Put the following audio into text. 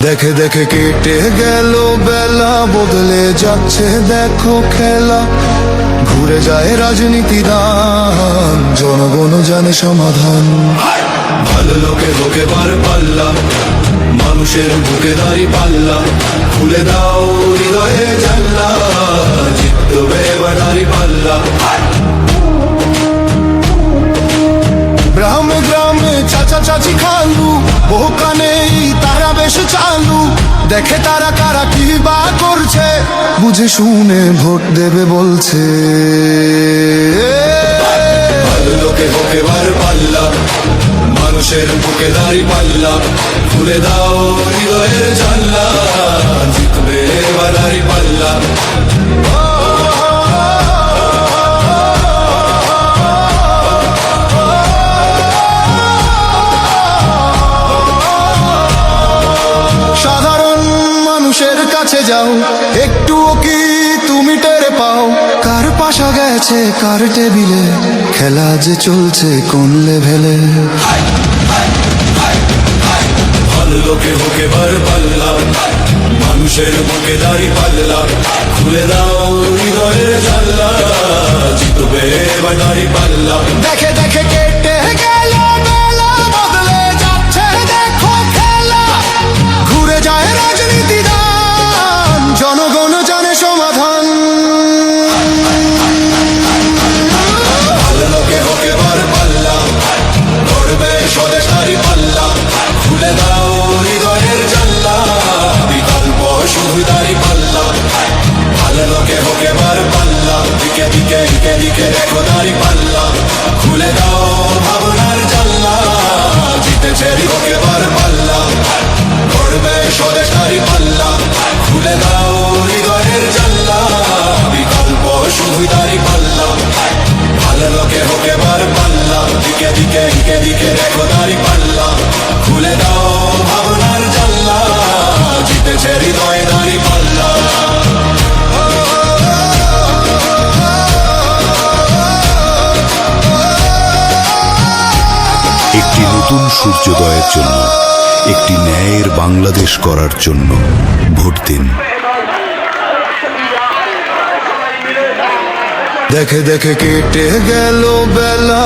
দেখে দেখে কেটে গেল বেলা, বদলে যাচ্ছে দেখো খেলা। ঘুরে যায় রাজনীতি দান, জনগণ জানে সমাধান। ভালো লোকে হোকে বার পাল্লা, মানুষের বুকে দাঁড়ি পাল্লা। খুলে দাও হৃদয়ে জানলা, জিতবে এবার দাঁড়ি পাল্লা। গ্রামে গ্রামে চাচা চাচি খালু, ওখানেই তারা বেশ চালু। দেখে তারা কারা কি বা করছে, বুঝে শুনে ভোট দেবে বলছে। ভালো লোকে হোকে বার পাল্লা, মানুষের বুকে দাঁড়ি পাল্লা। খুলে দাও হৃদয়ের জানলা, জিতবে এবার দাঁড়ি পাল্লা। সাধারণ মানুষের কাছে যাও, একটুও কি তুমি টেরে পাও? কার পাশা গেছে কার টেবিলে, খেলা যে চলছে কোন লেভেলে। ভালো লোকে হোকে বার পাল্লা, মানুষের বুকে দাঁড়ি পাল্লা। খুলে দাও হৃদয়ের জানলা, জিতবে এবার দাঁড়ি পাল্লা। দেখে দেখে কেটে গেল বেলা, বদলে যাচ্ছে দেখো খেলা। ঘুরে যায় রাজনীতি দান, জনগণ জানে সমাধান। ভালো লোকে হোকে বার পাল্লা, করবে স্বদেশ দাঁড়ি পাল্লা। খুলে দাও হৃদয়ের জানলা, বিকল্প শুধু দাঁড়ি পাল্লা। ভালো লোকে হোকে বার পাল্লা, দিকে দিকে দিকে দিকে দেখো দাঁড়ি পাল্লা। খুলে দাও ভাবনার জানলা, জিতেছে হোকে বার পাল্লা। করবে স্বদেশ দাঁড়ি পাল্লা। খুলে দাও হৃদয়ের জানলা, বিকল্প শুধু দাঁড়ি পাল্লা। ভালো লোকে হোকে বার পাল্লা, দিকে দিকে দিকে দিকে দেখো দাঁড়ি পাল্লা। খুলে দাও ভাবনার জানলা, জিতেছে হৃদয় দাঁড়ি পাল্লা। একটি নতুন সূর্যোদয়ের জন্য, একটি ন্যায়ের বাংলাদেশ করার জন্য ভোট দিন। দেখে দেখে কেটে গেল বেলা।